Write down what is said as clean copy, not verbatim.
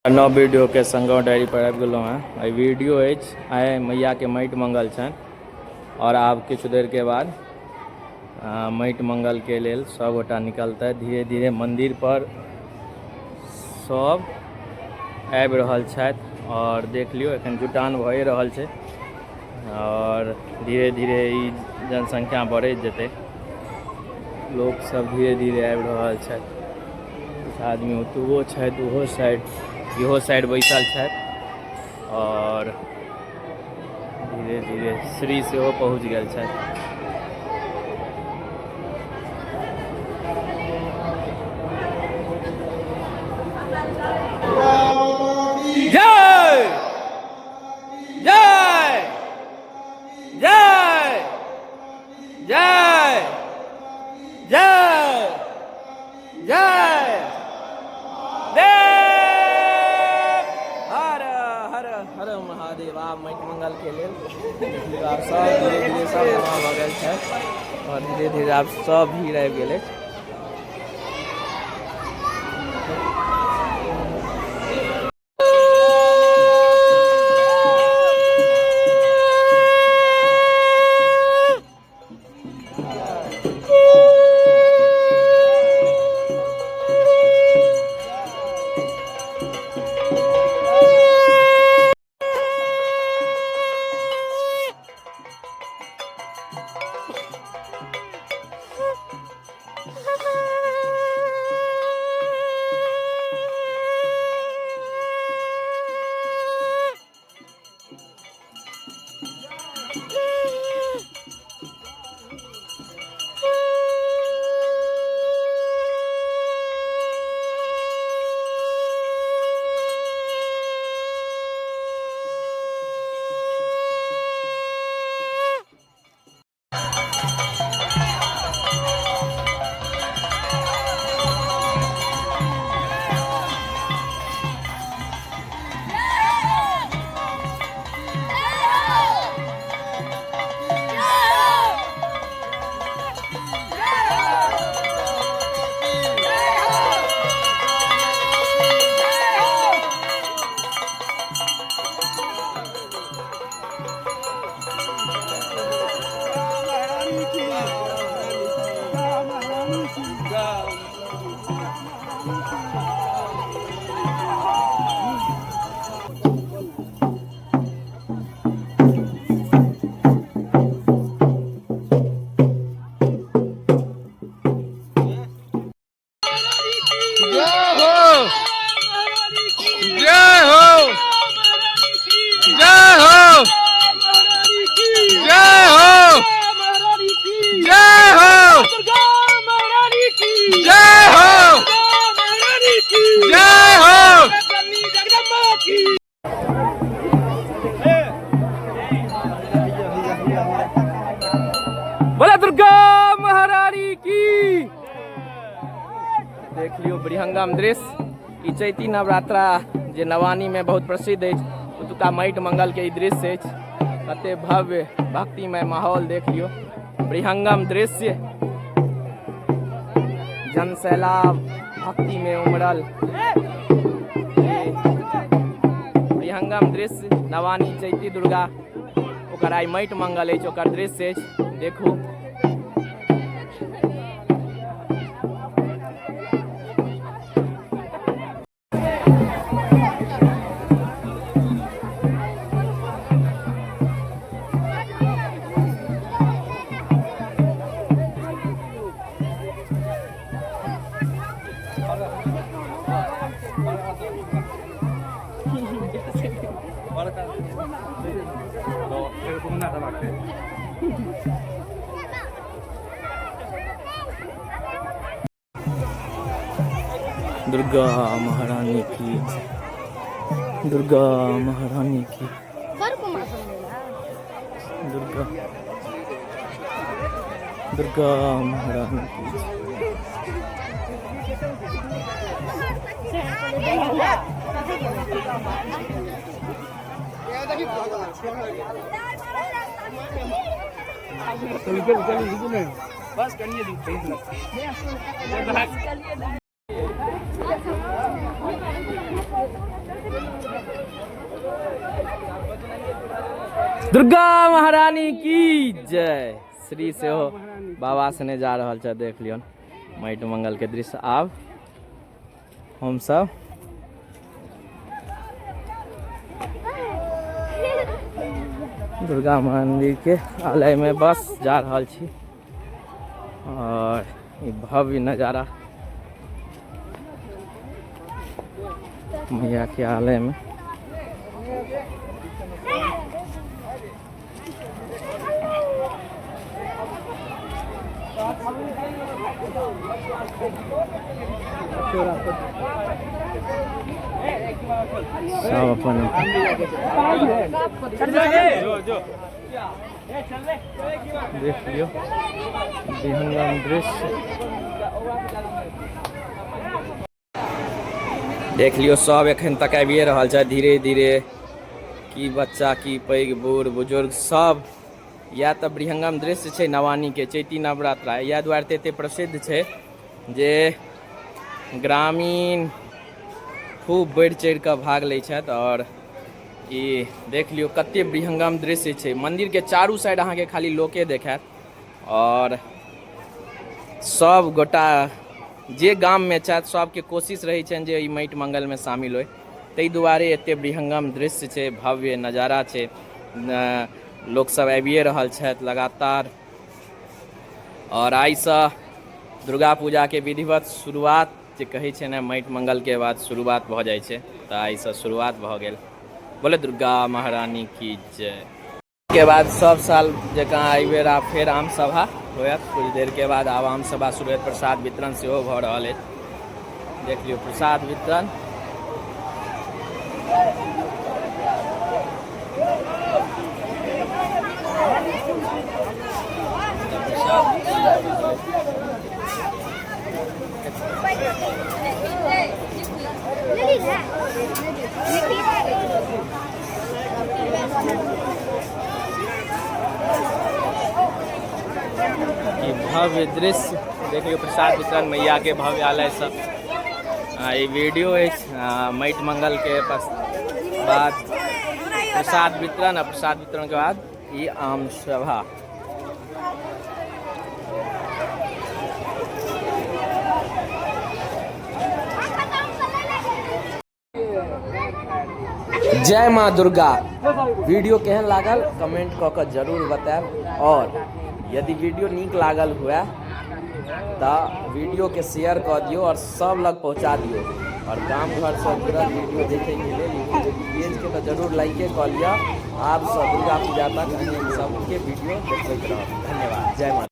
नव वीडियो के संगो डायरी पर आबि गेलहुँ हैं। एहि वीडियो अछि आइ मैया के माटि मंगल छनि और आब किछु देर के बाद माटि मंगल के लेल सब गोटा निकलते। धीरे धीरे मंदिर पर सब आबि रहल छथि और देख लियौ एखन जुटान भए रहल छै और धीरे धीरे ई जनसंख्या बढ़ैत जेतै। लोग सब धीरे धीरे आबि रहल छथि। कुछ आदमी ओतुओ छथि, ओहो साइड इहो साइड बैसल छथि और धीरे धीरे श्री सेहो पहुँच गेल छथि। जय जय जय जय जय जय हर महादेव। आप माटि मंगल के लेल आप सब धीरे धीरे सब जमा भऽ गेल छथि और धीरे धीरे आप सब भीड़ आबि गेल अछि। बोला दुर्गा महारानी की। देख लियो बृहंगम दृश्य ई चैती नवरात्रा जे नवानी में बहुत प्रसिद्ध है। ओतुका माटि मंगल के ई दृश्य अछि। कते भव्य भक्तिमय माहौल देख लियो। बृहंगम दृश्य जनसैलाब भक्ति में उमड़ल बृहंगम दृश्य नवानी चैती दुर्गा ओकर आइ माटि मंगल अछि। ओकर दृश्य अछि देखू। दुर्गा महारानी की, दुर्गा महारानी की, दुर्गा दुर्गा महारानी की। बस करिए दुर्गा महारानी की जय। श्री से हो बाबा सने जा रहा है, देख लियो माटि मंगल के दृश्य। आब हम सब दुर्गा मंदिर के आलय में बस जा रहा छी और ये भव्य नज़ारा मैया के आलय में। सब अपन देख लियो विहंगम दृश्य। देख लियो सब एखन तक आबिए रहल छै धीरे धीरे, की बच्चा की पैघ बूढ़ बुजुर्ग सब। या तो विहंगम दृश्य छै नवानी के चैती नवरात्रा, या दुआरे एते प्रसिद्ध छै जे ग्रामीण खूब बढ़ि चढ़ि कऽ भाग लै छथि। और ये देख लियो कते विहंगम दृश्य छै, मंदिर के चारू साइड अहाँ के खाली लोके देखात और सब गोटा जे गाम में छथि सबके कोशिश रहै छनि जे ई माटि मंगल में शामिल होय, ताहि दुआरे एते विहंगम दृश्य छै, भव्य नजारा छै। लोक सब आबिए रहल छथि लगातार और आइसँ दुर्गा पूजा के विधिवत शुरुआत जे कहै छै ने माटि मंगल के बाद शुरुआत भऽ जाइ छै, तऽ आइसँ शुरुआत भऽ गेल। बोले दुर्गा महारानी की जय। के बाद सब साल जकाँ एहि बेर आब फेर आम सभा होयत, कुछ देर के बाद आब आम सभा शुरू होयत। प्रसाद वितरण सेहो भऽ रहल अछि, देख लियौ प्रसाद वितरण। ये भव्य दृश्य देख लियो प्रसाद वितरण मैया के भव्य आलय सब। ये वीडियो है माटि मंगल के बाद प्रसाद वितरण और प्रसाद वितरण के बाद ये आम सभा। जय माँ दुर्गा। वीडियो केहन लागल कमेंट कऽ के जरूर बताएब, और यदि वीडियो नीक लागल हुए तो वीडियो के शेयर कर दियो और सब लग पहुँचा दियो। और गाम घर से जुड़ल वीडियो देखे के लिए पेज के तो जरूर लाइके कऽ लिअ। आप सब दुर्गा पूजा तक सबके वीडियो देखते रहब। धन्यवाद। जय माता।